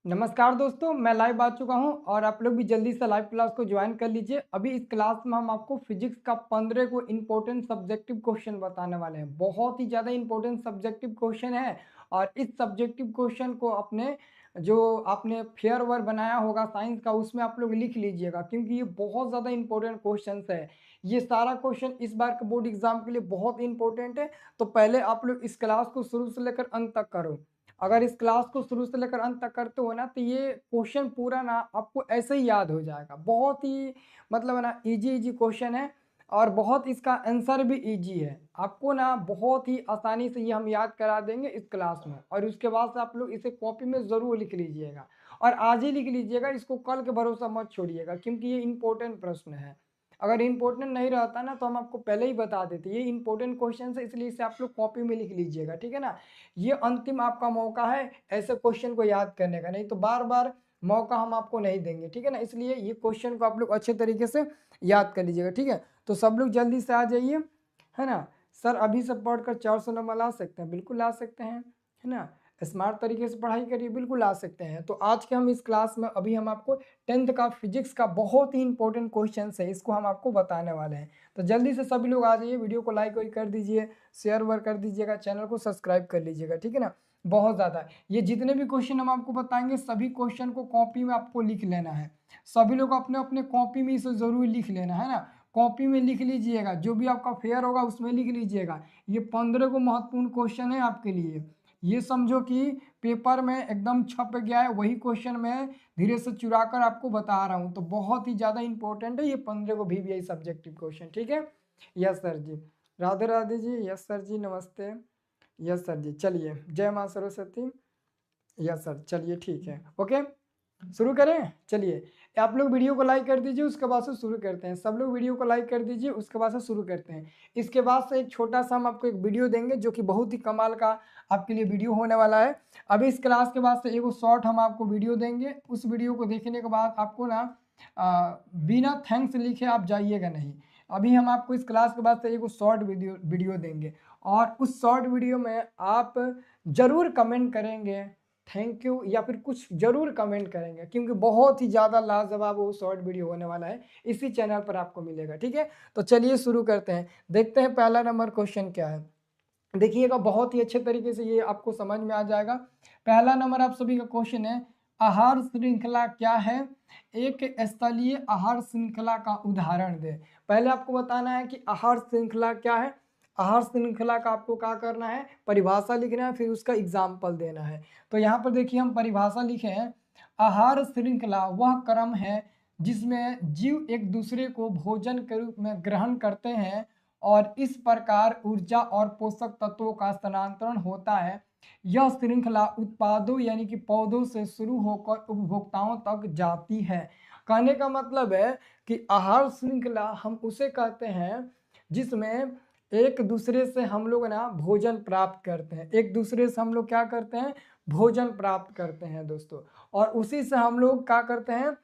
नमस्कार दोस्तों, मैं लाइव आ चुका हूं और आप लोग भी जल्दी से लाइव क्लास को ज्वाइन कर लीजिए। अभी इस क्लास में हम आपको फिजिक्स का 15 को इम्पोर्टेंट सब्जेक्टिव क्वेश्चन बताने वाले हैं। बहुत ही ज़्यादा इम्पोर्टेंट सब्जेक्टिव क्वेश्चन है और इस सब्जेक्टिव क्वेश्चन को अपने जो आपने फेयरवेयर बनाया होगा साइंस का, उसमें आप लोग लिख लीजिएगा क्योंकि ये बहुत ज़्यादा इंपॉर्टेंट क्वेश्चन है। ये सारा क्वेश्चन इस बार के बोर्ड एग्जाम के लिए बहुत इंपॉर्टेंट है। तो पहले आप लोग इस क्लास को शुरू से लेकर अंत तक करो। अगर इस क्लास को शुरू से लेकर अंत तक करते हो ना, तो ये क्वेश्चन पूरा ना आपको ऐसे ही याद हो जाएगा। बहुत ही मतलब है ना, इजी इजी क्वेश्चन है और बहुत इसका आंसर भी इजी है। आपको ना बहुत ही आसानी से ये हम याद करा देंगे इस क्लास में। और उसके बाद से आप लोग इसे कॉपी में ज़रूर लिख लीजिएगा और आज ही लिख लीजिएगा, इसको कल के भरोसा मत छोड़िएगा क्योंकि ये इंपॉर्टेंट प्रश्न है। अगर इंपॉर्टेंट नहीं रहता ना तो हम आपको पहले ही बता देते। ये इंपॉर्टेंट क्वेश्चन है, इसलिए इसे आप लोग कॉपी में लिख लीजिएगा, ठीक है ना। ये अंतिम आपका मौका है ऐसे क्वेश्चन को याद करने का, नहीं तो बार बार मौका हम आपको नहीं देंगे, ठीक है ना। इसलिए ये क्वेश्चन को आप लोग अच्छे तरीके से याद कर लीजिएगा, ठीक है। तो सब लोग जल्दी से आ जाइए, है ना। सर अभी से पढ़कर 400 नंबर ला सकते हैं, बिल्कुल ला सकते हैं, है ना। स्मार्ट तरीके से पढ़ाई करिए, बिल्कुल ला सकते हैं। तो आज के हम इस क्लास में अभी हम आपको 10th का फिजिक्स का बहुत ही इंपॉर्टेंट क्वेश्चन है, इसको हम आपको बताने वाले हैं। तो जल्दी से सभी लोग आ जाइए, वीडियो को लाइक कर दीजिए, शेयर वर कर दीजिएगा, चैनल को सब्सक्राइब कर लीजिएगा, ठीक है ना। बहुत ज़्यादा ये जितने भी क्वेश्चन हम आपको बताएंगे सभी क्वेश्चन को कॉपी में आपको लिख लेना है। सभी लोग अपने अपने कॉपी में इसे ज़रूर लिख लेना है ना। कॉपी में लिख लीजिएगा, जो भी आपका फेयर होगा उसमें लिख लीजिएगा। ये 15 को महत्वपूर्ण क्वेश्चन है आपके लिए। ये समझो कि पेपर में एकदम छप गया है, वही क्वेश्चन मैं धीरे से चुरा कर आपको बता रहा हूँ। तो बहुत ही ज़्यादा इंपॉर्टेंट है ये 15 को VVI सब्जेक्टिव क्वेश्चन, ठीक है। यस सर जी, राधे राधे जी। यस सर जी, नमस्ते। यस सर जी, चलिए, जय माँ सरस्वती। यस सर, चलिए ठीक है, ओके, शुरू करें। चलिए, आप लोग वीडियो को लाइक कर दीजिए, उसके बाद से शुरू करते हैं। सब लोग वीडियो को लाइक कर दीजिए, उसके बाद से शुरू करते हैं। इसके बाद से एक छोटा सा हम आपको एक वीडियो देंगे जो कि बहुत ही कमाल का आपके लिए वीडियो होने वाला है। अभी इस क्लास के बाद से एक शॉर्ट हम आपको वीडियो देंगे। उस वीडियो को देखने के बाद आपको ना बिना थैंक्स लिखे आप जाइएगा नहीं। अभी हम आपको इस क्लास के बाद से एक शॉर्ट वीडियो देंगे और उस शॉर्ट वीडियो में आप ज़रूर कमेंट करेंगे थैंक यू या फिर कुछ जरूर कमेंट करेंगे क्योंकि बहुत ही ज़्यादा लाजवाब वो शॉर्ट वीडियो होने वाला है, इसी चैनल पर आपको मिलेगा, ठीक है। तो चलिए शुरू करते हैं, देखते हैं पहला नंबर क्वेश्चन क्या है। देखिएगा, बहुत ही अच्छे तरीके से ये आपको समझ में आ जाएगा। पहला नंबर आप सभी का क्वेश्चन है, आहार श्रृंखला क्या है, एक स्थलीय आहार श्रृंखला का उदाहरण दे। पहले आपको बताना है कि आहार श्रृंखला क्या है। आहार श्रृंखला का आपको क्या करना है, परिभाषा लिखना है, फिर उसका एग्जाम्पल देना है। तो यहाँ पर देखिए हम परिभाषा लिखे हैं, आहार श्रृंखला वह क्रम है जिसमें जीव एक दूसरे को भोजन के रूप में ग्रहण करते हैं और इस प्रकार ऊर्जा और पोषक तत्वों का स्थानांतरण होता है। यह श्रृंखला उत्पादों यानी कि पौधों से शुरू होकर उपभोक्ताओं तक जाती है। कहने का मतलब है कि आहार श्रृंखला हम उसे कहते हैं जिसमें एक दूसरे से हम लोग ना भोजन प्राप्त करते हैं। एक दूसरे से हम लोग क्या करते हैं, भोजन प्राप्त करते हैं दोस्तों। और उसी से हम लोग क्या करते हैं,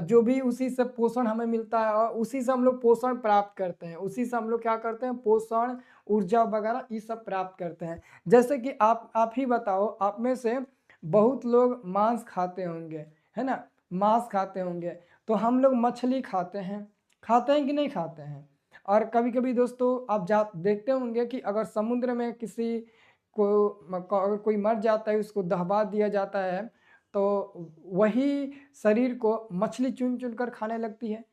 जो भी उसी से पोषण हमें मिलता है और उसी से हम लोग पोषण प्राप्त करते हैं। उसी से हम लोग क्या करते हैं, पोषण, ऊर्जा वगैरह ये सब प्राप्त करते हैं। जैसे कि आप ही बताओ, आप में से बहुत लोग मांस खाते होंगे, है ना, मांस खाते होंगे। तो हम लोग मछली खाते हैं कि नहीं खाते हैं। और कभी कभी दोस्तों आप देखते होंगे कि अगर समुद्र में किसी को अगर कोई मर जाता है, उसको दहवा दिया जाता है, तो वही शरीर को मछली चुन चुन कर खाने लगती है,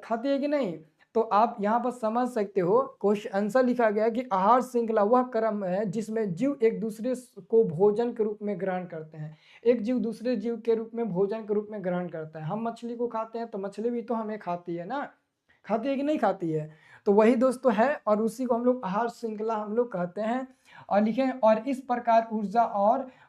खाती है कि नहीं। तो आप यहाँ पर समझ सकते हो, क्वेश्चन आंसर लिखा गया है कि आहार श्रृंखला वह क्रम है जिसमें जीव एक दूसरे को भोजन के रूप में ग्रहण करते हैं। एक जीव दूसरे जीव के रूप में भोजन के रूप में ग्रहण करता है। हम मछली को खाते हैं तो मछली भी तो हमें खाती है ना, खाती है कि नहीं खाती है। तो वही दोस्तों है और उसी को हम लोग आहार श्रृंखला हम लोग कहते हैं। और लिखें, और इस प्रकार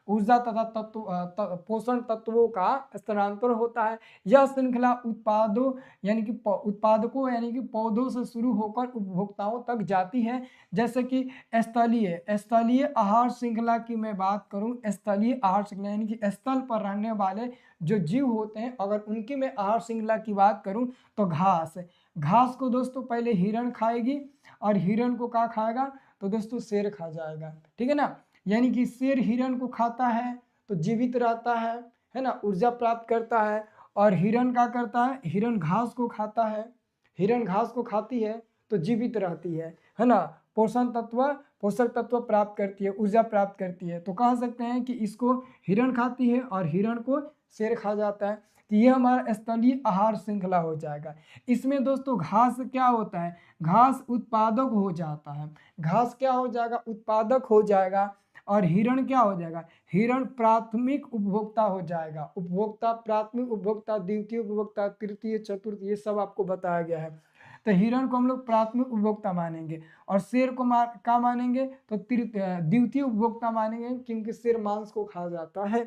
ऊर्जा तथा पोषण तत्वों का स्थानांतरण होता है। यह श्रृंखला उत्पादकों यानी कि पौधों से शुरू होकर उपभोक्ताओं तक जाती है। जैसे कि स्थलीय आहार श्रृंखला की मैं बात करूं, स्थलीय आहार श्रृंखला यानी कि स्थल पर रहने वाले जो जीव होते हैं, अगर उनकी मैं आहार श्रृंखला की बात करूं तो घास को दोस्तों पहले हिरण खाएगी और हिरण को क्या खाएगा, तो दोस्तों शेर खा जाएगा, ठीक है ना। यानी कि शेर हिरण को खाता है तो जीवित रहता है है ना, ऊर्जा प्राप्त करता है। और हिरण क्या करता है, हिरण घास को खाता है, हिरण घास को खाती है तो जीवित रहती है ना, पोषक तत्व प्राप्त करती है, ऊर्जा प्राप्त करती है। तो कह सकते हैं कि इसको हिरण खाती है और हिरण को शेर खा जाता है। तो ये हमारा स्थलीय आहार श्रृंखला हो जाएगा। इसमें दोस्तों घास क्या होता है, घास उत्पादक हो जाता है, घास क्या हो जाएगा, उत्पादक हो जाएगा। और हिरण क्या हो जाएगा, हिरण प्राथमिक उपभोक्ता हो जाएगा। उपभोक्ता, प्राथमिक उपभोक्ता, द्वितीय उपभोक्ता, तृतीय, चतुर्थ, ये सब आपको बताया गया है। तो हिरण को हम लोग प्राथमिक उपभोक्ता मानेंगे और शेर को क्या मानेंगे, तो द्वितीय उपभोक्ता मानेंगे, क्योंकि शेर मांस को खा जाता है।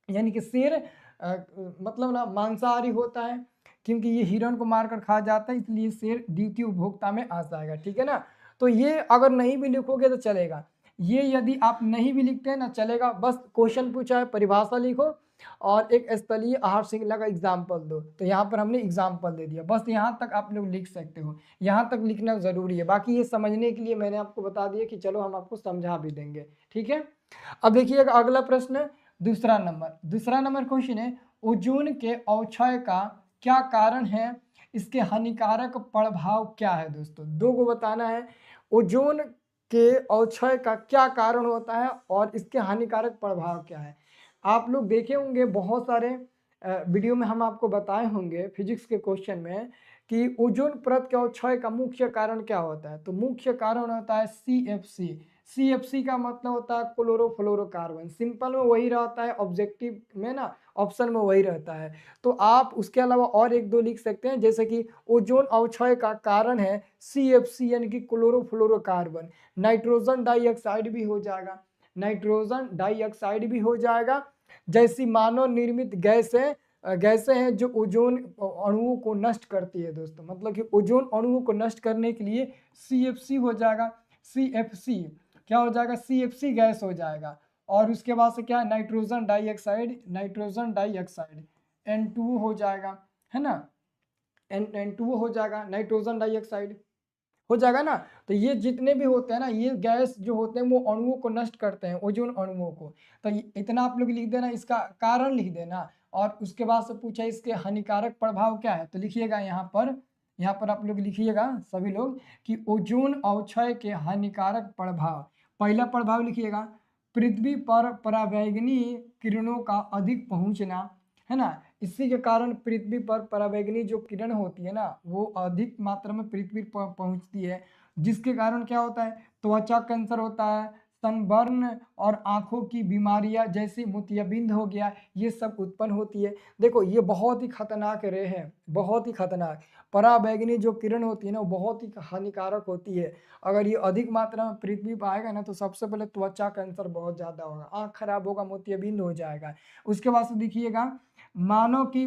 यानी कि शेर मतलब ना मांसाहारी होता है, क्योंकि ये हिरण को मारकर खा जाता है, इसलिए शेर द्वितीय उपभोक्ता में आ जाएगा। ठीक है ना। तो ये अगर नहीं भी लिखोगे तो चलेगा, ये यदि आप नहीं भी लिखते हैं ना चलेगा, बस क्वेश्चन पूछा है, परिभाषा लिखो और एक स्थलीय आहार श्रृंखला का एग्जाम्पल दो। तो यहाँ पर हमने एग्जाम्पल दे दिया, बस यहाँ तक आप लोग लिख सकते हो, यहाँ तक लिखना जरूरी है। बाकी ये समझने के लिए मैंने आपको बता दिया कि चलो हम आपको समझा भी देंगे। ठीक है। अब देखिएगा अगला प्रश्न, दूसरा नंबर क्वेश्चन है, ओजोन के अवक्षय का क्या कारण है, इसके हानिकारक प्रभाव क्या है। दोस्तों दो को बताना है, ओजोन के अवक्षय का क्या कारण होता है और इसके हानिकारक प्रभाव क्या है। आप लोग देखे होंगे बहुत सारे वीडियो में हम आपको बताए होंगे फिजिक्स के क्वेश्चन में कि ओजोन परत के अवक्षय का मुख्य कारण क्या होता है। तो मुख्य कारण होता है CFC। CFC का मतलब होता है क्लोरोफ्लोरोकार्बन, सिंपल में वही रहता है, ऑब्जेक्टिव में ना ऑप्शन में वही रहता है। तो आप उसके अलावा और एक दो लिख सकते हैं, जैसे कि ओजोन अवक्षय का कारण है CFC यानी कि क्लोरोफ्लोरोकार्बन। नाइट्रोजन डाइऑक्साइड भी हो जाएगा, नाइट्रोजन डाइऑक्साइड भी हो जाएगा, जैसी मानव निर्मित गैसें हैं जो ओजोन अणुओं को नष्ट करती है। दोस्तों मतलब कि ओजोन अणुओं को नष्ट करने के लिए CFC हो जाएगा, CFC क्या हो जाएगा, CFC गैस हो जाएगा। और उसके बाद से क्या है, नाइट्रोजन डाइऑक्साइड N2 हो जाएगा, है ना, N2 हो जाएगा, नाइट्रोजन डाइऑक्साइड हो जाएगा ना। तो ये जितने भी होते हैं ना, ये गैस जो होते हैं वो अणुओं को नष्ट करते हैं, ओजोन अणुओं को। तो इतना आप लोग लिख देना, इसका कारण लिख देना। और उसके बाद से पूछा इसके हानिकारक प्रभाव क्या है, तो लिखिएगा यहाँ पर आप लोग लिखिएगा सभी लोग कि ओजोन अवक्षय के हानिकारक प्रभाव। पहला प्रभाव लिखिएगा, पृथ्वी पर पराबैंगनी किरणों का अधिक पहुंचना, है ना। इसी के कारण पृथ्वी पर पराबैंगनी जो किरण होती है ना वो अधिक मात्रा में पृथ्वी पर पहुंचती है, जिसके कारण क्या होता है, त्वचा कैंसर होता है, सनबर्न और आंखों की बीमारियां जैसे मोतियाबिंद हो गया, ये सब उत्पन्न होती है। देखो ये बहुत ही खतरनाक रे है, बहुत ही खतरनाक। पराबैंगनी जो किरण होती है ना वो बहुत ही हानिकारक होती है। अगर ये अधिक मात्रा में पृथ्वी पर आएगा ना तो सबसे पहले त्वचा कैंसर बहुत ज़्यादा होगा, आँख खराब होगा, मोतियाबिंद हो जाएगा। उसके बाद से देखिएगा मानव की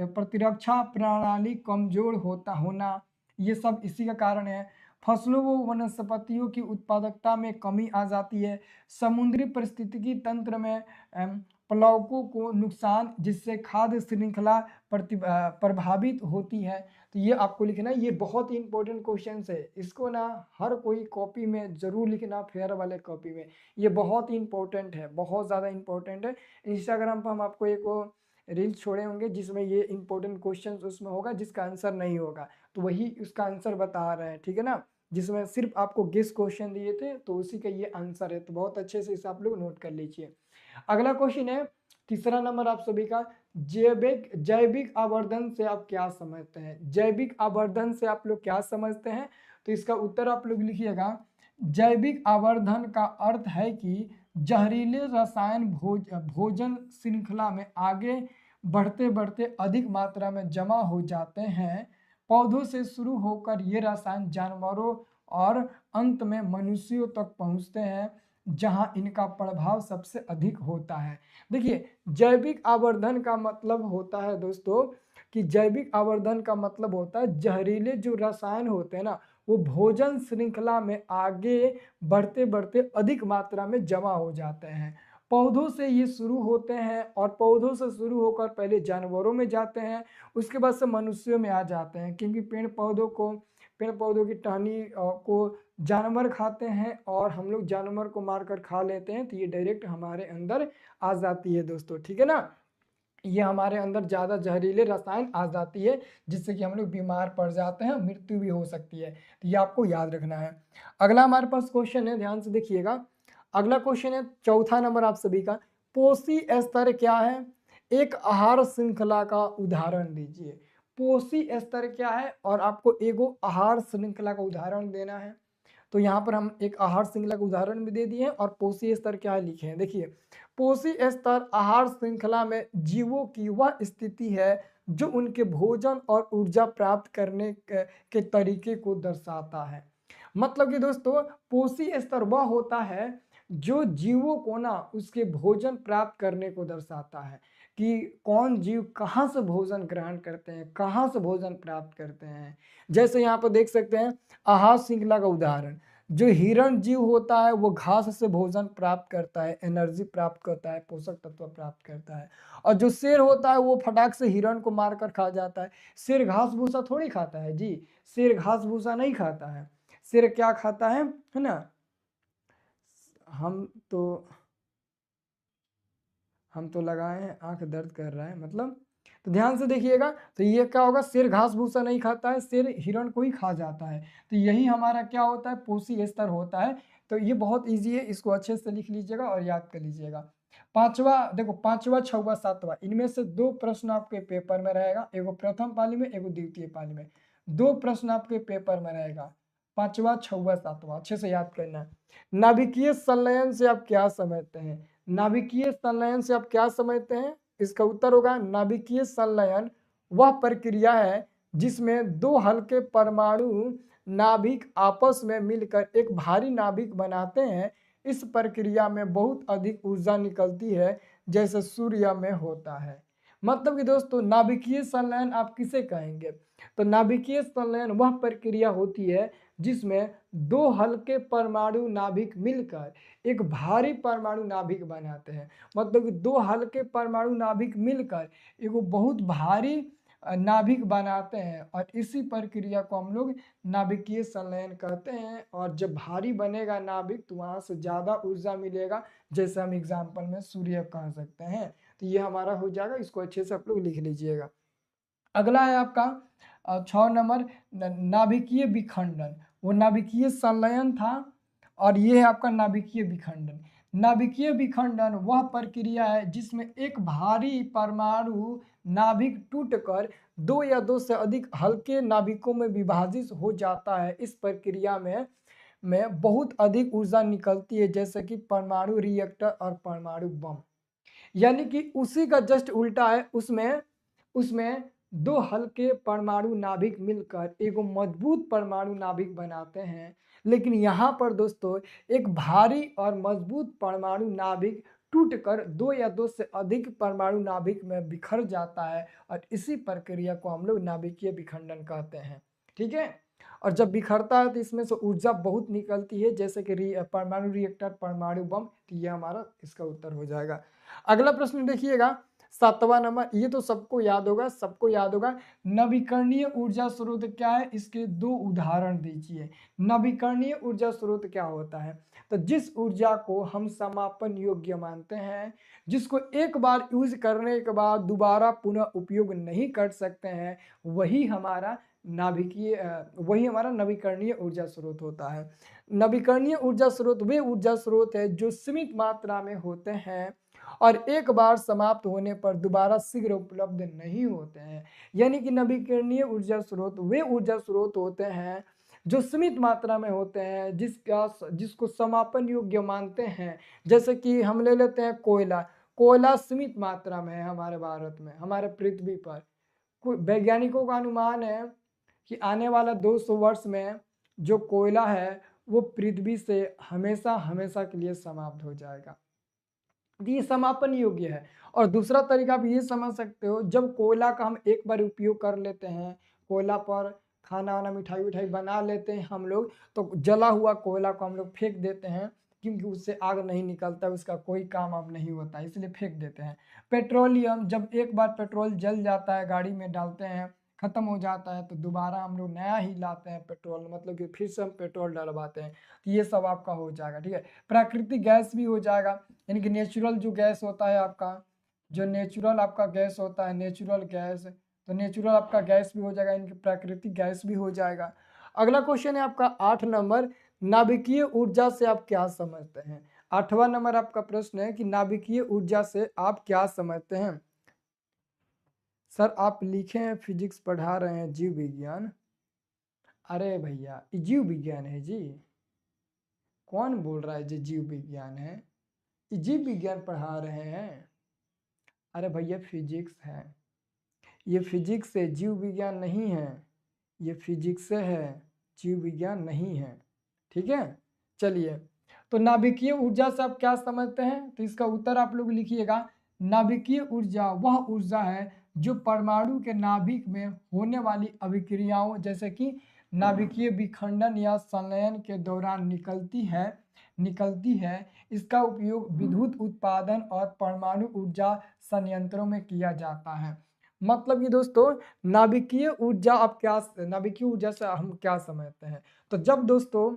प्रतिरक्षा प्रणाली कमजोर होना, ये सब इसी का कारण है। फसलों व वनस्पतियों की उत्पादकता में कमी आ जाती है। समुद्री पारिस्थितिकी तंत्र में प्लवकों को नुकसान, जिससे खाद्य श्रृंखला प्रभावित होती है। तो ये आपको लिखना है, ये बहुत ही इंपॉर्टेंट क्वेश्चन है, इसको ना हर कोई कॉपी में जरूर लिखना, फेयर वाले कॉपी में। ये बहुत ही इंपॉर्टेंट है, बहुत ज़्यादा इंपॉर्टेंट है। इंस्टाग्राम पर हम आपको एक रील्स छोड़े होंगे जिसमें ये इंपॉर्टेंट क्वेश्चन उसमें होगा, जिसका आंसर नहीं होगा तो वही उसका आंसर बता रहे हैं। ठीक है ना, जिसमें सिर्फ आपको गेस क्वेश्चन दिए थे तो उसी का ये आंसर है। तो बहुत अच्छे से इसे आप लोग नोट कर लीजिए। अगला क्वेश्चन है, तीसरा नंबर आप सभी का, जैविक आवर्धन से आप क्या समझते हैं। जैविक आवर्धन से आप लोग क्या समझते हैं, तो इसका उत्तर आप लोग लिखिएगा। जैविक आवर्धन का अर्थ है कि जहरीले रसायन भोजन श्रृंखला में आगे बढ़ते बढ़ते अधिक मात्रा में जमा हो जाते हैं। पौधों से शुरू होकर ये रसायन जानवरों और अंत में मनुष्यों तक पहुंचते हैं, जहां इनका प्रभाव सबसे अधिक होता है। देखिए जैविक आवर्धन का मतलब होता है दोस्तों कि जैविक आवर्धन का मतलब होता है जहरीले जो रसायन होते हैं ना वो भोजन श्रृंखला में आगे बढ़ते बढ़ते अधिक मात्रा में जमा हो जाते हैं। पौधों से ये शुरू होते हैं और पौधों से शुरू होकर पहले जानवरों में जाते हैं, उसके बाद से मनुष्यों में आ जाते हैं, क्योंकि पेड़ पौधों की टहनी को जानवर खाते हैं और हम लोग जानवर को मारकर खा लेते हैं, तो ये डायरेक्ट हमारे अंदर आ जाती है दोस्तों, ठीक है ना। ये हमारे अंदर ज़्यादा जहरीले रसायन आ जाती है, जिससे कि हम लोग बीमार पड़ जाते हैं, मृत्यु भी हो सकती है। तो ये आपको याद रखना है। अगला हमारे पास क्वेश्चन है, ध्यान से देखिएगा। अगला क्वेश्चन है चौथा नंबर आप सभी का, पोषी स्तर क्या है? एक आहार श्रृंखला का उदाहरण दीजिए। पोषी स्तर क्या है और आपको एगो आहार श्रृंखला का उदाहरण देना है। तो यहाँ पर हम एक आहार श्रृंखला का उदाहरण भी दे दिए हैं और पोषी स्तर क्या है लिखे हैं। देखिए, पोषी स्तर आहार श्रृंखला में जीवों की वह स्थिति है जो उनके भोजन और ऊर्जा प्राप्त करने के तरीके को दर्शाता है। मतलब कि दोस्तों, पोषी स्तर वह होता है जो जीवों को ना उसके भोजन प्राप्त करने को दर्शाता है, कि कौन जीव कहाँ से भोजन ग्रहण करते हैं, कहाँ से भोजन प्राप्त करते हैं। जैसे यहाँ पर देख सकते हैं आहार श्रृंखला का उदाहरण, जो हिरण जीव होता है वो घास से भोजन प्राप्त करता है, एनर्जी प्राप्त करता है, पोषक तत्व प्राप्त करता है। और जो शेर होता है वो फटाक से हिरण को मारकर खा जाता है। शेर घास भूसा थोड़ी खाता है जी, शेर घास भूसा नहीं खाता है। शेर क्या खाता है ना। हम तो लगाए हैं, आंख दर्द कर रहा है मतलब। तो ध्यान से देखिएगा, तो ये क्या होगा, शेर घास भूसा नहीं खाता है, शेर हिरण को ही खा जाता है। तो यही हमारा क्या होता है, पोषी स्तर होता है। तो ये बहुत इजी है, इसको अच्छे से लिख लीजिएगा और याद कर लीजिएगा। पांचवा देखो, पांचवा छठवा सातवां, इनमें से दो प्रश्न आपके पेपर में रहेगा, एगो प्रथम पाली में एगो द्वितीय पाली में। दो प्रश्न आपके पेपर में रहेगा, पांचवा छठवा सातवां, अच्छे से याद करना है। नाभिकीय संलयन से आप क्या समझते हैं? नाभिकीय संलयन से आप क्या समझते हैं? इसका उत्तर होगा, नाभिकीय संलयन वह प्रक्रिया है जिसमें दो हल्के परमाणु नाभिक आपस में मिलकर एक भारी नाभिक बनाते हैं। इस प्रक्रिया में बहुत अधिक ऊर्जा निकलती है, जैसे सूर्य में होता है। मतलब कि दोस्तों, नाभिकीय संलयन आप किसे कहेंगे? तो नाभिकीय संलयन वह प्रक्रिया होती है जिसमें दो हल्के परमाणु नाभिक मिलकर एक भारी परमाणु नाभिक बनाते हैं। मतलब कि दो हल्के परमाणु नाभिक मिलकर एगो बहुत भारी नाभिक बनाते हैं, और इसी प्रक्रिया को हम लोग नाभिकीय संलयन कहते हैं। और जब भारी बनेगा नाभिक तो वहां से ज्यादा ऊर्जा मिलेगा, जैसे हम एग्जाम्पल में सूर्य कह सकते हैं। तो ये हमारा हो जाएगा, इसको अच्छे से आप लोग लिख लीजिएगा। अगला है आपका 6 नंबर, नाभिकीय विखंडन। वो नाभिकीय संलयन था और ये है आपका नाभिकीय विखंडन। नाभिकीय विखंडन वह प्रक्रिया है जिसमें एक भारी परमाणु नाभिक टूटकर दो या दो से अधिक हल्के नाभिकों में विभाजित हो जाता है। इस प्रक्रिया में बहुत अधिक ऊर्जा निकलती है, जैसे कि परमाणु रिएक्टर और परमाणु बम। यानी कि उसी का जस्ट उल्टा है, उसमें दो हल्के परमाणु नाभिक मिलकर एगो मजबूत परमाणु नाभिक बनाते हैं। लेकिन यहाँ पर दोस्तों, एक भारी और मजबूत परमाणु नाभिक टूटकर दो या दो से अधिक परमाणु नाभिक में बिखर जाता है, और इसी प्रक्रिया को हम लोग नाभिकीय विखंडन कहते हैं। ठीक है। और जब बिखरता है तो इसमें से ऊर्जा बहुत निकलती है, जैसे कि परमाणु रिएक्टर, परमाणु बम। तो ये हमारा इसका उत्तर हो जाएगा। अगला प्रश्न देखिएगा, 7वां नंबर, ये तो सबको याद होगा। नवीकरणीय ऊर्जा स्रोत क्या है? इसके दो उदाहरण दीजिए। नवीकरणीय ऊर्जा स्रोत क्या होता है? तो जिस ऊर्जा को हम समापन योग्य मानते हैं, जिसको एक बार यूज करने के बाद दोबारा पुनः उपयोग नहीं कर सकते हैं, वही हमारा नवीकरणीय ऊर्जा स्रोत होता है। नवीकरणीय ऊर्जा स्रोत वे ऊर्जा स्रोत है जो सीमित मात्रा में होते हैं और एक बार समाप्त होने पर दोबारा शीघ्र उपलब्ध नहीं होते हैं। यानी कि नवीकरणीय ऊर्जा स्रोत वे ऊर्जा स्रोत होते हैं जो सीमित मात्रा में होते हैं, जिसको समापन योग्य मानते हैं। जैसे कि हम ले लेते हैं कोयला सीमित मात्रा में है हमारे भारत में, हमारे पृथ्वी पर। वैज्ञानिकों का अनुमान है कि आने वाला 200 वर्ष में जो कोयला है वो पृथ्वी से हमेशा हमेशा के लिए समाप्त हो जाएगा। ये समापन योग्य है। और दूसरा तरीका आप ये समझ सकते हो, जब कोयला का हम एक बार उपयोग कर लेते हैं, कोयला पर खाना वाना मिठाई उठाई बना लेते हैं हम लोग, तो जला हुआ कोयला को हम लोग फेंक देते हैं, क्योंकि उससे आग नहीं निकलता, उसका कोई काम अब नहीं होता, इसलिए फेंक देते हैं। पेट्रोलियम, जब एक बार पेट्रोल जल जाता है, गाड़ी में डालते हैं, खत्म हो जाता है तो दोबारा हम लोग नया ही लाते हैं पेट्रोल, मतलब कि फिर से हम पेट्रोल डलवाते हैं। तो ये सब आपका हो जाएगा, ठीक है। प्राकृतिक गैस भी हो जाएगा, यानी कि नेचुरल जो गैस होता है आपका, जो नेचुरल आपका गैस होता है, नेचुरल गैस, तो नेचुरल आपका गैस भी हो जाएगा, इनकी प्राकृतिक गैस भी हो जाएगा। अगला क्वेश्चन है आपका 8 नंबर, नाभिकीय ऊर्जा से आप क्या समझते हैं। 8वां नंबर आपका प्रश्न है कि नाभिकीय ऊर्जा से आप क्या समझते हैं। सर आप लिखे हैं फिजिक्स पढ़ा रहे हैं जीव विज्ञान। अरे भैया ये जीव विज्ञान है जी, कौन बोल रहा है जी जीव विज्ञान है, ये जीव विज्ञान पढ़ा रहे हैं। अरे भैया फिजिक्स है, ये फिजिक्स से जीव विज्ञान नहीं है, ये फिजिक्स से है, जीव विज्ञान नहीं है, ठीक है। चलिए, तो नाभिकीय ऊर्जा से आप क्या समझते हैं, तो इसका उत्तर आप लोग लिखिएगा। नाभिकीय ऊर्जा वह ऊर्जा है जो परमाणु के नाभिक में होने वाली अभिक्रियाओं जैसे कि नाभिकीय विखंडन या संलयन के दौरान निकलती है। इसका उपयोग विद्युत उत्पादन और परमाणु ऊर्जा संयंत्रों में किया जाता है। मतलब कि दोस्तों नाभिकीय ऊर्जा आप क्या, नाभिकीय ऊर्जा से हम क्या समझते हैं, तो जब दोस्तों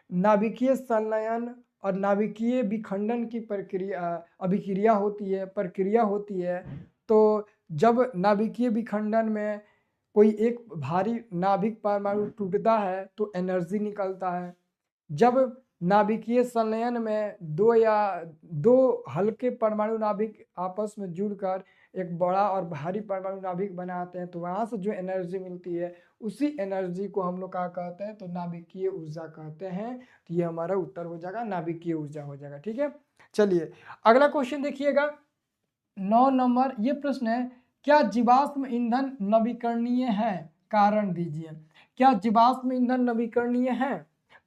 नाभिकीय संलयन और नाभिकीय विखंडन की प्रक्रिया होती है, तो जब नाभिकीय विखंडन में कोई एक भारी नाभिक परमाणु टूटता है तो एनर्जी निकलता है। जब नाभिकीय संलयन में दो हल्के परमाणु नाभिक आपस में जुड़कर एक बड़ा और भारी परमाणु नाभिक बनाते हैं तो वहां से जो एनर्जी मिलती है उसी एनर्जी को हम लोग क्या कहते हैं, तो नाभिकीय ऊर्जा कहते हैं। तो ये हमारा उत्तर हो जाएगा, नाभिकीय ऊर्जा हो जाएगा, ठीक है। चलिए अगला क्वेश्चन देखिएगा 9 नंबर, ये प्रश्न है, क्या जीवाश्म ईंधन नवीकरणीय है, कारण दीजिए। क्या जीवाश्म ईंधन नवीकरणीय है,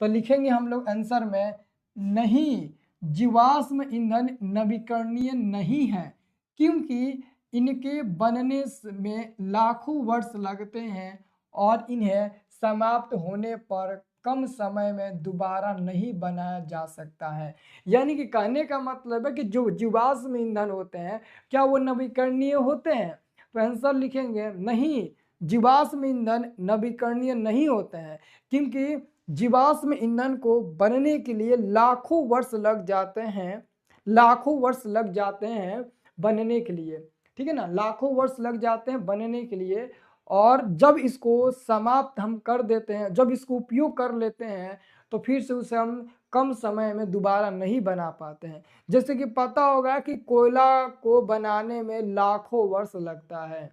तो लिखेंगे हम लोग आंसर में नहीं, जीवाश्म ईंधन नवीकरणीय नहीं है, क्योंकि इनके बनने में लाखों वर्ष लगते हैं और इन्हें समाप्त होने पर कम समय में दोबारा नहीं बनाया जा सकता है। यानी कि कहने का मतलब है कि जो जीवाश्म ईंधन होते हैं क्या वो नवीकरणीय होते हैं, तो आंसर लिखेंगे नहीं, जीवाश्म ईंधन नवीकरणीय नहीं होते हैं, क्योंकि जीवाश्म ईंधन को बनने के लिए लाखों वर्ष लग जाते हैं, लाखों वर्ष लग जाते हैं बनने के लिए, ठीक है ना, लाखों वर्ष लग जाते हैं बनने के लिए। और जब इसको समाप्त हम कर देते हैं, जब इसको उपयोग कर लेते हैं तो फिर से उसे हम कम समय में दोबारा नहीं बना पाते हैं। जैसे कि पता होगा कि कोयला को बनाने में लाखों वर्ष लगता है,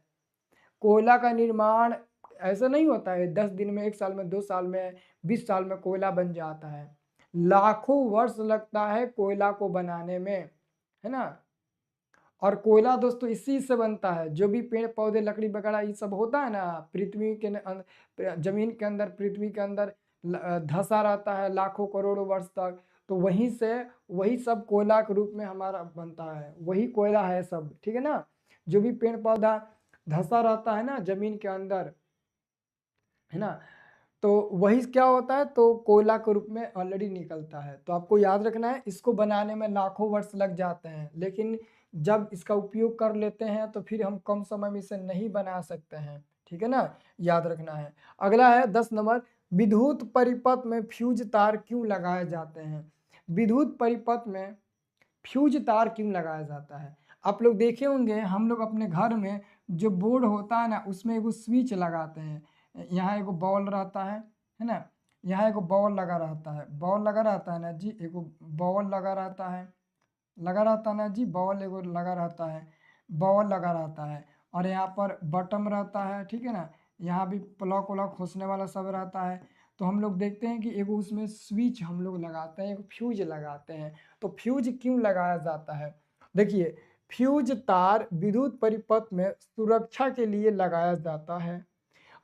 कोयला का निर्माण ऐसा नहीं होता है 10 दिन में, 1 साल में, 2 साल में, 20 साल में कोयला बन जाता है, लाखों वर्ष लगता है कोयला को बनाने में, है ना। और कोयला दोस्तों इसी से बनता है, जो भी पेड़ पौधे लकड़ी वगैरह ये सब होता है ना पृथ्वी के जमीन के अंदर, पृथ्वी के अंदर धंसा रहता है लाखों करोड़ों वर्ष तक, तो वहीं से वही सब कोयला के रूप में हमारा बनता है, वही कोयला है सब, ठीक है ना। जो भी पेड़ पौधा धंसा रहता है ना जमीन के अंदर, है ना, तो वही क्या होता है, तो कोयला के रूप में ऑलरेडी निकलता है। तो आपको याद रखना है इसको बनाने में लाखों वर्ष लग जाते हैं, लेकिन जब इसका उपयोग कर लेते हैं तो फिर हम कम समय में इसे नहीं बना सकते हैं, ठीक है ना, याद रखना है। अगला है 10 नंबर, विद्युत परिपथ में फ्यूज तार क्यों लगाए जाते हैं। विद्युत परिपथ में फ्यूज तार क्यों लगाया जाता है। आप लोग देखे होंगे हम लोग अपने घर में जो बोर्ड होता है ना उसमें एगो स्विच लगाते हैं, यहाँ एगो बॉल रहता है ना, यहाँ एगो बॉल लगा रहता है, बॉल लगा रहता है ना जी, एगो बॉल लगा रहता है, लगा रहता है ना जी, बॉल एगो लगा रहता है, बॉल लगा रहता है, और यहाँ पर बटन रहता है, ठीक है ना, यहाँ भी प्लग उलग खोसने वाला सब रहता है। तो हम लोग देखते हैं कि एगो उसमें स्विच हम लोग लगाते हैं, एक फ्यूज लगाते हैं। तो फ्यूज क्यों लगाया जाता है, देखिए फ्यूज तार विद्युत परिपथ में सुरक्षा के लिए लगाया जाता है।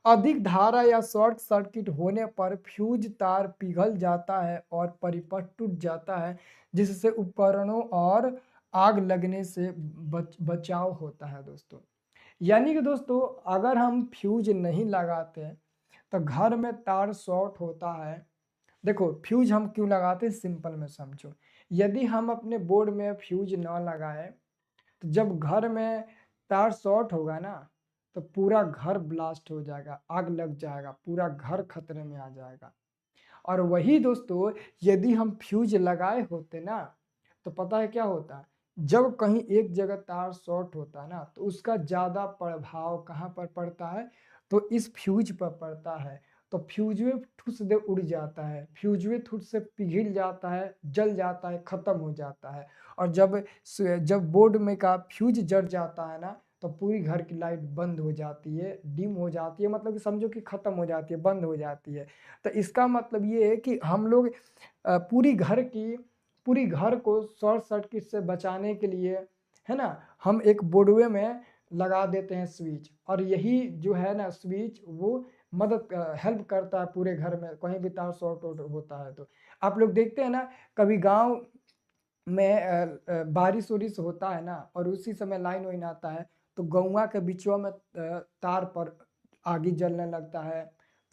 अधिक धारा या शॉर्ट सर्किट होने पर फ्यूज तार पिघल जाता है और परिपथ टूट जाता है, जिससे उपकरणों और आग लगने से बचाव होता है दोस्तों। यानी कि दोस्तों अगर हम फ्यूज नहीं लगाते तो घर में तार शॉर्ट होता है। देखो फ्यूज हम क्यों लगाते हैं, सिंपल में समझो, यदि हम अपने बोर्ड में फ्यूज न लगाए तो जब घर में तार शॉर्ट होगा ना तो पूरा घर ब्लास्ट हो जाएगा, आग लग जाएगा, पूरा घर खतरे में आ जाएगा। और वही दोस्तों यदि हम फ्यूज लगाए होते ना, तो पता है क्या होता है, जब कहीं एक जगह तार शॉर्ट होता है ना, तो उसका ज़्यादा प्रभाव कहाँ पर पड़ता है, तो इस फ्यूज पर पड़ता है। तो फ्यूजवे ठुस दे उड़ जाता है, फ्यूजवे ठुस से पिघल जाता है, जल जाता है, ख़त्म हो जाता है। और जब बोर्ड में का फ्यूज जल जाता है ना, तो पूरी घर की लाइट बंद हो जाती है, डिम हो जाती है, मतलब कि समझो कि ख़त्म हो जाती है, बंद हो जाती है। तो इसका मतलब ये है कि हम लोग पूरी घर को शॉर्ट सर्किट से बचाने के लिए, है ना, हम एक बोर्डवे में लगा देते हैं स्विच, और यही जो है ना स्विच वो हेल्प करता है पूरे घर में, कहीं भी तार शॉर्ट होता है तो। आप लोग देखते हैं ना, कभी गांव में बारिश उरिश होता है ना, और उसी समय लाइन वाइन आता है, तो गौवा के बिचवा में तार पर आगी जलने लगता है,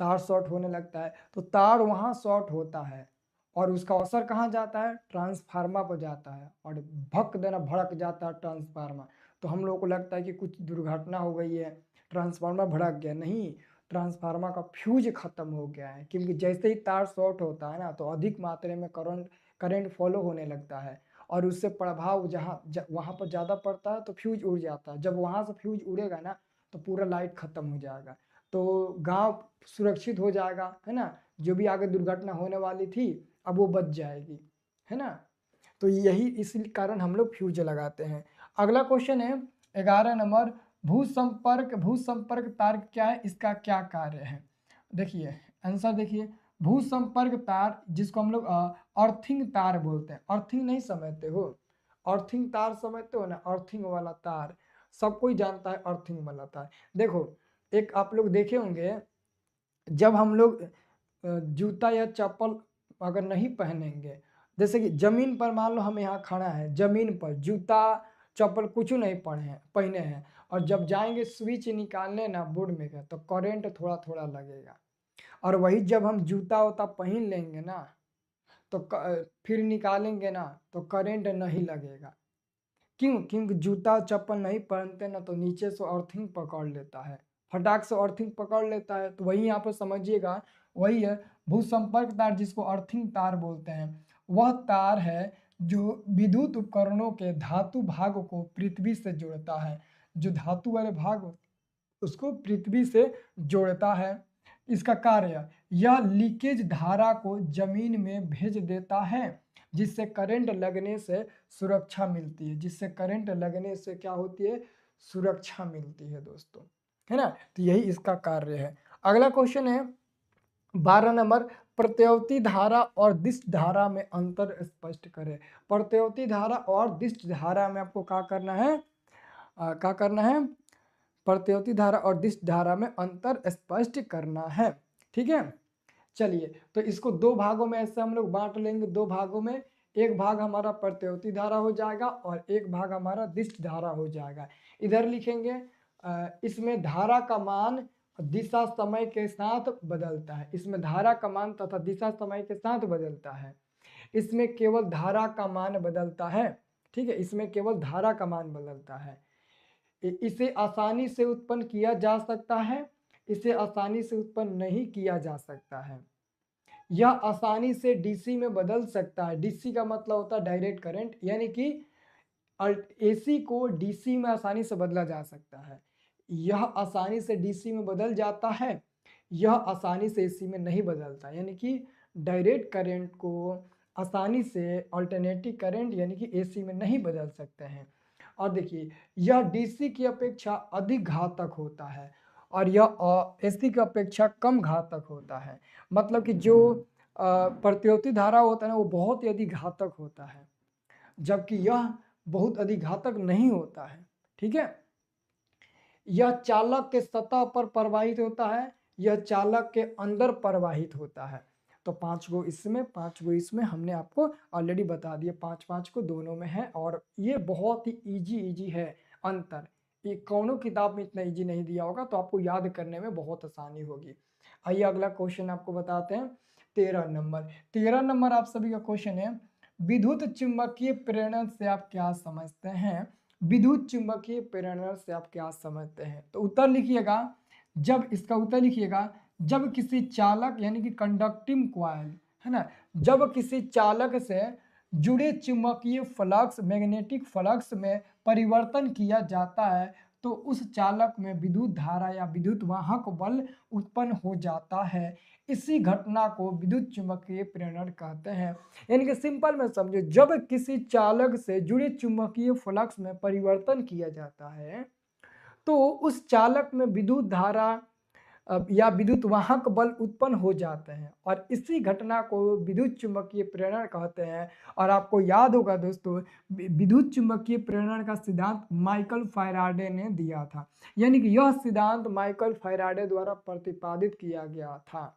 तार शॉर्ट होने लगता है, तो तार वहाँ शॉर्ट होता है और उसका असर कहाँ जाता है, ट्रांसफार्मर पर जाता है, और भक देना भड़क जाता है ट्रांसफार्मर। तो हम लोग को लगता है कि कुछ दुर्घटना हो गई है, ट्रांसफार्मर भड़क गया, नहीं, ट्रांसफार्मर का फ्यूज खत्म हो गया है। क्योंकि जैसे ही तार शॉर्ट होता है ना, तो अधिक मात्रा में करंट फॉलो होने लगता है, और उससे प्रभाव वहाँ पर ज़्यादा पड़ता है, तो फ्यूज उड़ जाता है। जब वहाँ से फ्यूज उड़ेगा ना, तो पूरा लाइट खत्म हो जाएगा, तो गांव सुरक्षित हो जाएगा, है ना। जो भी आगे दुर्घटना होने वाली थी, अब वो बच जाएगी, है ना। तो यही इसी कारण हम लोग फ्यूज लगाते हैं। अगला क्वेश्चन है 11 नंबर, भू संपर्क तार क्या है, इसका क्या कार्य है। देखिए आंसर देखिए, भू संपर्क तार जिसको हम लोग अर्थिंग तार बोलते हैं। अर्थिंग नहीं समझते हो, अर्थिंग तार समझते हो ना, अर्थिंग वाला तार सब कोई जानता है, अर्थिंग वाला तार। देखो एक आप लोग देखे होंगे, जब हम लोग जूता या चप्पल अगर नहीं पहनेंगे, जैसे कि जमीन पर मान लो हम यहाँ खड़ा है, जमीन पर जूता चप्पल कुछ नहीं पहने हैं, और जब जाएंगे स्विच निकालने ना बोर्ड में का, तो करंट थोड़ा थोड़ा लगेगा। और वही जब हम जूता उता पहन लेंगे ना, तो फिर निकालेंगे ना, तो करंट नहीं लगेगा। क्यों? क्योंकि जूता चप्पल नहीं पहनते ना, तो नीचे से अर्थिंग पकड़ लेता है, फटाक से अर्थिंग पकड़ लेता है। तो वही यहाँ पर समझिएगा, वही है भूसंपर्क तार जिसको अर्थिंग तार बोलते हैं। वह तार है जो विद्युत उपकरणों के धातु भाग को पृथ्वी से जोड़ता है, जो धातु वाले भाग उसको पृथ्वी से जोड़ता है। इसका कार्य, यह लीकेज धारा को जमीन में भेज देता है, जिससे करंट लगने से सुरक्षा मिलती है, जिससे करंट लगने से क्या होती है, सुरक्षा मिलती है दोस्तों, है ना। तो यही इसका कार्य है। अगला क्वेश्चन है 12 नंबर, प्रत्यावर्ती धारा और दिष्ट धारा में अंतर स्पष्ट करें। प्रत्यावर्ती धारा और दिष्ट धारा में आपको क्या करना है, क्या करना है, प्रत्यावर्ती धारा और दिष्ट धारा में अंतर स्पष्ट करना है। ठीक है, चलिए तो इसको दो भागों में ऐसे हम लोग बांट लेंगे, दो भागों में। एक भाग हमारा प्रत्यावर्ती धारा हो जाएगा और एक भाग हमारा दिष्ट धारा हो जाएगा। इधर लिखेंगे इसमें धारा का मान दिशा समय के साथ बदलता है, इसमें धारा का मान तथा दिशा समय के साथ बदलता है। इसमें केवल धारा का मान बदलता है, ठीक है, इसमें केवल धारा का मान बदलता है। इसे आसानी से उत्पन्न किया जा सकता है, इसे आसानी से उत्पन्न नहीं किया जा सकता है। यह आसानी से डीसी में बदल सकता है। डीसी का मतलब होता है डायरेक्ट करंट, यानी कि एसी को डीसी में आसानी से बदला जा सकता है। यह आसानी से डीसी में बदल जाता है, यह आसानी से एसी में नहीं बदलता, यानी कि डायरेक्ट करंट को आसानी से अल्टरनेटिंग करंट यानी कि एसी में नहीं बदल सकते हैं। और देखिए यह डीसी की अपेक्षा अधिक घातक होता है, और यह एसी की अपेक्षा कम घातक होता है। मतलब कि जो प्रतिरोधी धारा होता है ना, वो बहुत ही अधिक घातक होता है, जबकि यह बहुत अधिक घातक नहीं होता है। ठीक है, यह चालक के सतह पर प्रवाहित होता है, यह चालक के अंदर प्रवाहित होता है। तो 5 गो इसमें 5 गो इसमें हमने आपको ऑलरेडी बता दिया, 5-5 को दोनों में है, और ये बहुत ही इजी है अंतर। ये कौनों किताब में इतना इजी नहीं दिया होगा, तो आपको याद करने में बहुत आसानी होगी। आइए अगला क्वेश्चन आपको बताते हैं 13 नंबर। 13 नंबर आप सभी का क्वेश्चन है, विद्युत चुंबकीय प्रेरण से आप क्या समझते हैं। विद्युत चुंबकीय प्रेरण से आप क्या समझते हैं? तो उत्तर लिखिएगा, जब इसका उत्तर लिखिएगा, जब किसी चालक यानी कि कंडक्टिंग कॉइल है ना, जब किसी चालक से जुड़े चुंबकीय फ्लक्स मैग्नेटिक फ्लक्स में परिवर्तन किया जाता है तो उस चालक में विद्युत धारा या विद्युत वाहक बल उत्पन्न हो जाता है। इसी घटना को विद्युत चुंबकीय प्रेरण कहते हैं। यानी कि सिंपल में समझो, जब किसी चालक से जुड़े चुंबकीय फ्लक्स में परिवर्तन किया जाता है तो उस चालक में विद्युत धारा या विद्युत वाहक बल उत्पन्न हो जाते हैं और इसी घटना को विद्युत चुंबकीय प्रेरण कहते हैं। और आपको याद होगा दोस्तों, विद्युत चुंबकीय प्रेरण का सिद्धांत माइकल फैराडे ने दिया था, यानी कि यह सिद्धांत माइकल फैराडे द्वारा प्रतिपादित किया गया था।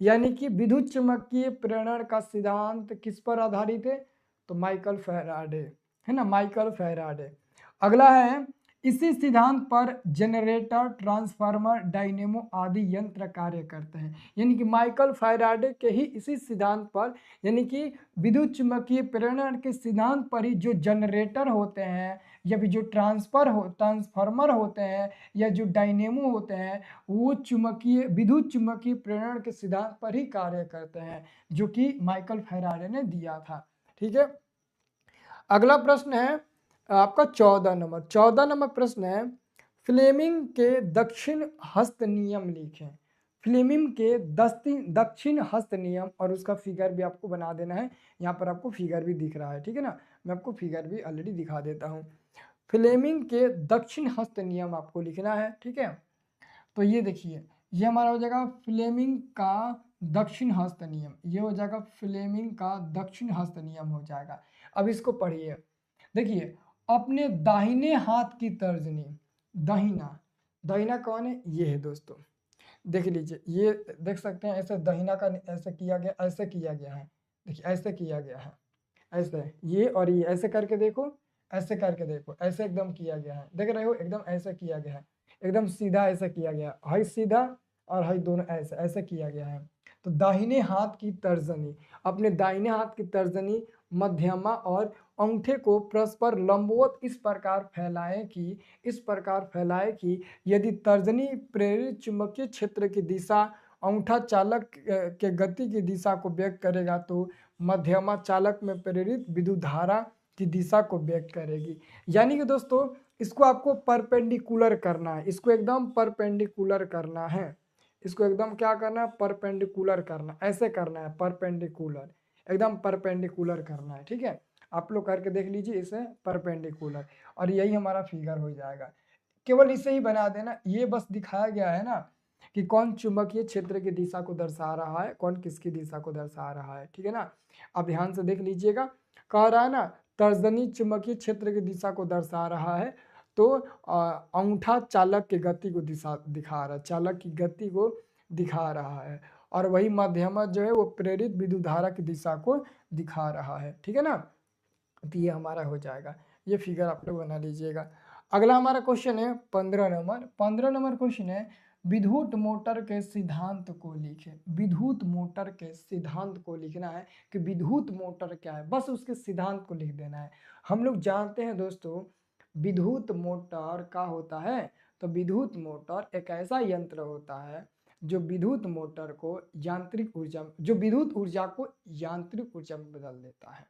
यानी कि विद्युत चुंबकीय प्रेरण का सिद्धांत किस पर आधारित है? तो माइकल फैराडे, है ना, माइकल फैराडे। अगला है, इसी सिद्धांत पर जनरेटर, ट्रांसफार्मर, डायनेमो आदि यंत्र कार्य करते हैं। यानी कि माइकल फैराडे के ही इसी सिद्धांत पर, यानी कि विद्युत चुंबकीय प्रेरण के सिद्धांत पर ही जो जनरेटर होते हैं या फिर जो ट्रांसफार्मर होते हैं या जो डायनेमो होते हैं, वो चुंबकीय विद्युत चुंबकीय प्रेरण के सिद्धांत पर ही कार्य करते हैं, जो कि माइकल फैराडे ने दिया था। ठीक है, अगला प्रश्न है आपका 14 नंबर प्रश्न है, फ्लेमिंग के दक्षिण हस्त नियम लिखें। फ्लेमिंग के दक्षिण हस्त नियम, और उसका फिगर भी आपको बना देना है। यहाँ पर आपको फिगर भी दिख रहा है, ठीक है ना, मैं आपको फिगर भी ऑलरेडी दिखा देता हूँ। फ्लेमिंग के दक्षिण हस्त नियम आपको लिखना है, ठीक है। तो ये देखिए, ये हमारा हो जाएगा फ्लेमिंग का दक्षिण हस्त नियम, ये हो जाएगा फ्लेमिंग का दक्षिण हस्त नियम हो जाएगा। अब इसको पढ़िए, देखिए, अपने दाहिने हाथ की तर्जनी, दाहिना, दाहिना कौन है? ये है दोस्तों, देख लीजिए, ये देख सकते हैं, ऐसे दाहिना का ऐसे किया गया, ऐसे किया गया है, देखिए ऐसे किया गया है, ऐसे ये और ये ऐसे करके देखो, ऐसे करके देखो, ऐसे एकदम किया गया है, देख रहे हो, एकदम ऐसे किया गया है, एकदम सीधा ऐसे किया गया है, सीधा और हाई दोनों ऐसे ऐसे किया गया है। तो दाहिने हाथ की तर्जनी, अपने दाहिने हाथ की तर्जनी, मध्यमा और अंगूठे को परस्पर लंबवत इस प्रकार फैलाए कि यदि तर्जनी प्रेरित चुंबकीय क्षेत्र की दिशा, अंगूठा चालक के गति की दिशा को व्यक्त करेगा तो मध्यमा चालक में प्रेरित विद्युत धारा की दिशा को व्यक्त करेगी। यानी कि दोस्तों, इसको आपको परपेंडिकुलर करना है, इसको एकदम परपेंडिकुलर करना है, इसको एकदम क्या करना है? परपेंडिकुलर करना, ऐसे करना है, परपेंडिकुलर, एकदम परपेंडिकुलर करना है। ठीक है, आप लोग करके देख लीजिए इसे, परपेंडिकुलर, और यही हमारा फिगर हो जाएगा। केवल इसे ही बना देना, ये बस दिखाया गया है ना कि कौन चुंबकीय क्षेत्र की दिशा को दर्शा रहा है, कौन किसकी दिशा को दर्शा रहा है। ठीक है ना, अब ध्यान से देख लीजिएगा, कह रहा है ना, तर्जनी चुंबकीय क्षेत्र की दिशा को दर्शा रहा है, तो अंगूठा चालक की गति को दिशा दिखा रहा है, चालक की गति को दिखा रहा है, और वही मध्यमा जो है वो प्रेरित विद्युत धारा की दिशा को दिखा रहा है। ठीक है ना, तो ये हमारा हो जाएगा, ये फिगर आप लोग बना लीजिएगा। अगला हमारा क्वेश्चन है 15 नंबर क्वेश्चन है, विद्युत मोटर के सिद्धांत को लिखें। विद्युत मोटर के सिद्धांत को लिखना है कि विद्युत मोटर क्या है, बस उसके सिद्धांत को लिख देना है। हम लोग जानते हैं दोस्तों, विद्युत मोटर क्या होता है? तो विद्युत मोटर एक ऐसा यंत्र होता है जो विद्युत मोटर को यांत्रिक ऊर्जा, जो विद्युत ऊर्जा को यांत्रिक ऊर्जा में बदल देता है।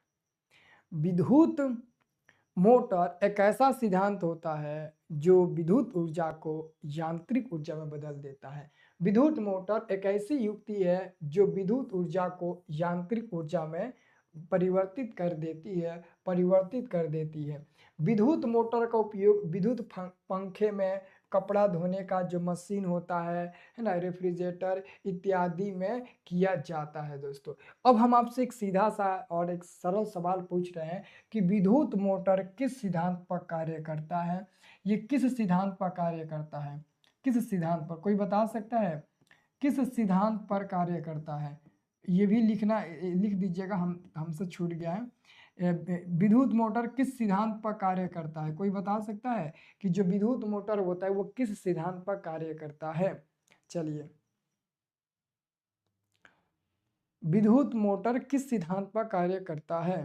विद्युत मोटर एक ऐसा सिद्धांत होता है जो विद्युत ऊर्जा को यांत्रिक ऊर्जा में बदल देता है। विद्युत मोटर एक ऐसी युक्ति है जो विद्युत ऊर्जा को यांत्रिक ऊर्जा में परिवर्तित कर देती है। विद्युत मोटर का उपयोग विद्युत पंखे में, कपड़ा धोने का जो मशीन होता है ना, रेफ्रिजरेटर इत्यादि में किया जाता है दोस्तों। अब हम आपसे एक सीधा सा और एक सरल सवाल पूछ रहे हैं कि विद्युत मोटर किस सिद्धांत पर कार्य करता है? ये किस सिद्धांत पर कार्य करता है? किस सिद्धांत पर, कोई बता सकता है किस सिद्धांत पर कार्य करता है? ये भी लिखना, लिख दीजिएगा, हम हमसे छूट गया है। विद्युत मोटर किस सिद्धांत पर कार्य करता है? कोई बता सकता है कि जो विद्युत मोटर होता है वो किस सिद्धांत पर कार्य करता है? चलिए, विद्युत मोटर किस सिद्धांत पर कार्य करता है?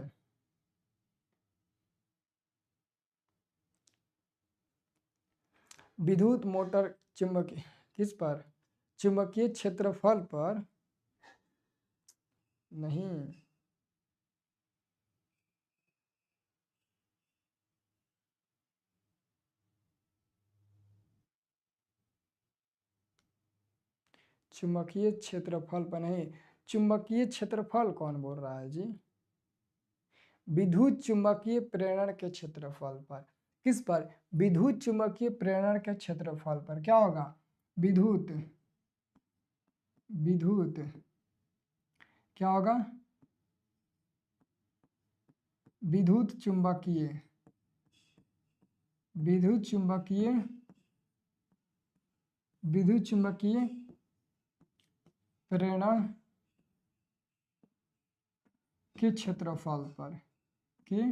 विद्युत मोटर चुंबकीय किस पर? चुंबकीय क्षेत्रफल पर नहीं। चुंबकीय क्षेत्रफल पर नहीं। चुंबकीय क्षेत्रफल कौन बोल रहा है जी? विद्युत चुंबकीय प्रेरण के क्षेत्रफल पर। किस पर? विद्युत चुंबकीय प्रेरण के क्षेत्रफल पर क्या होगा? विद्युत विद्युत क्या होगा? विद्युत चुंबकीय विद्युत चुंबकीय विद्युत चुंबकीय प्रेरण के क्षेत्रफल पर के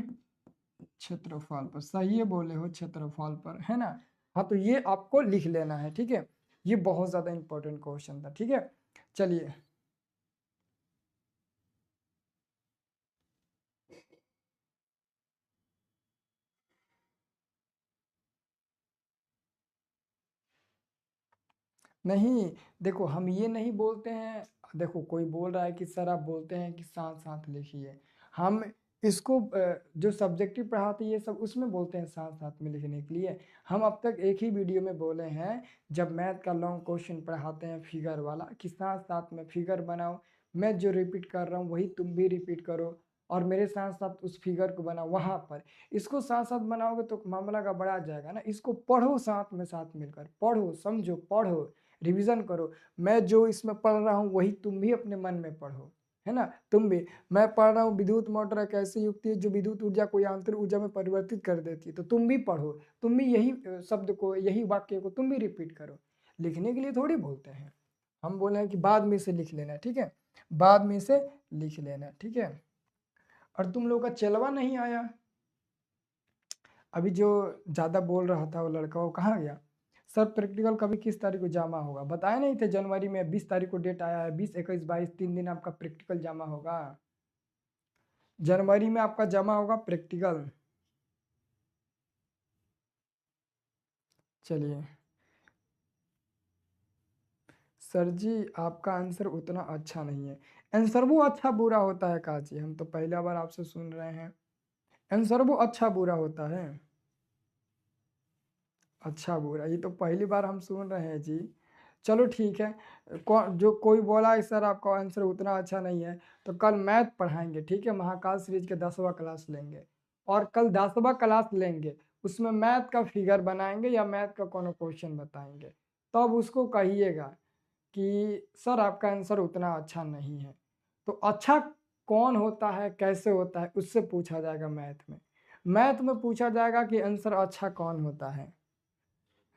क्षेत्रफल पर। सही है बोले हो, क्षेत्रफल पर, है ना? हाँ तो ये आपको लिख लेना है, ठीक है? ये बहुत ज्यादा इंपॉर्टेंट क्वेश्चन था, ठीक है? चलिए नहीं, देखो हम ये नहीं बोलते हैं। देखो कोई बोल रहा है कि सर आप बोलते हैं कि साथ साथ लिखिए। हम इसको जो सब्जेक्टिव पढ़ाते हैं ये सब उसमें बोलते हैं साथ साथ में लिखने के लिए। हम अब तक एक ही वीडियो में बोले हैं जब मैथ का लॉन्ग क्वेश्चन पढ़ाते हैं फिगर वाला कि साथ साथ में फिगर बनाओ। मैं जो रिपीट कर रहा हूँ वही तुम भी रिपीट करो और मेरे साथ साथ उस फिगर को बनाओ वहाँ पर। इसको साथ साथ बनाओगे तो मामला का बड़ा जाएगा ना। इसको पढ़ो साथ में, साथ मिलकर पढ़ो, समझो, पढ़ो, रिवीजन करो। मैं जो इसमें पढ़ रहा हूँ वही तुम भी अपने मन में पढ़ो, है ना? तुम भी, मैं पढ़ रहा हूँ विद्युत मोटर एक ऐसी युक्ति है जो विद्युत ऊर्जा को यांत्रिक ऊर्जा में परिवर्तित कर देती है। तो तुम भी पढ़ो, तुम भी यही शब्द को, यही वाक्य को तुम भी रिपीट करो। लिखने के लिए थोड़ी बोलते हैं। हम बोले हैं कि बाद में इसे लिख लेना, ठीक है? बाद में इसे लिख लेना, ठीक है? और तुम लोग का चलवा नहीं आया। अभी जो ज्यादा बोल रहा था वो लड़का, वो कहाँ गया? सर प्रैक्टिकल कभी किस तारीख को जमा होगा? बताए नहीं थे जनवरी में 20 तारीख को डेट आया है। 20, 21, 22 3 दिन आपका प्रैक्टिकल जमा होगा। जनवरी में आपका जमा होगा प्रैक्टिकल। चलिए सर जी आपका आंसर उतना अच्छा नहीं है। आंसर वो अच्छा बुरा होता है काजी, हम तो पहला बार आपसे सुन रहे हैं। आंसर वो अच्छा बुरा होता है। अच्छा बुरा ये तो पहली बार हम सुन रहे हैं जी। चलो ठीक है। जो कोई बोला है सर आपका आंसर उतना अच्छा नहीं है तो कल मैथ पढ़ाएंगे, ठीक है? महाकाल सीरीज के 10वां क्लास लेंगे और कल 10वां क्लास लेंगे। उसमें मैथ का फिगर बनाएंगे या मैथ का कोनो क्वेश्चन बताएंगे। तब उसको कहिएगा कि सर आपका आंसर उतना अच्छा नहीं है। तो अच्छा कौन होता है, कैसे होता है, उससे पूछा जाएगा मैथ में। मैथ में पूछा जाएगा कि आंसर अच्छा कौन होता है।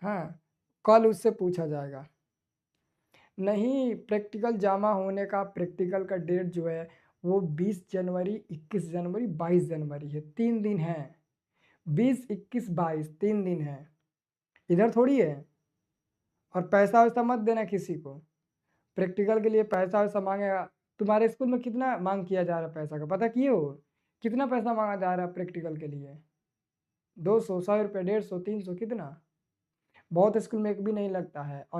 हाँ, कल उससे पूछा जाएगा। नहीं, प्रैक्टिकल जमा होने का प्रैक्टिकल का डेट जो है वो 20 जनवरी, 21 जनवरी, 22 जनवरी है। 3 दिन है। 20, 21, 22 3 दिन है। इधर थोड़ी है। और पैसा वैसा मत देना किसी को। प्रैक्टिकल के लिए पैसा वैसा मांगेगा। तुम्हारे स्कूल में कितना मांग किया जा रहा है पैसा का, पता किए हो? कितना पैसा मांगा जा रहा है प्रैक्टिकल के लिए? 200, 100 रुपये, 150, 300, कितना? बहुत स्कूल में एक भी नहीं लगता है। और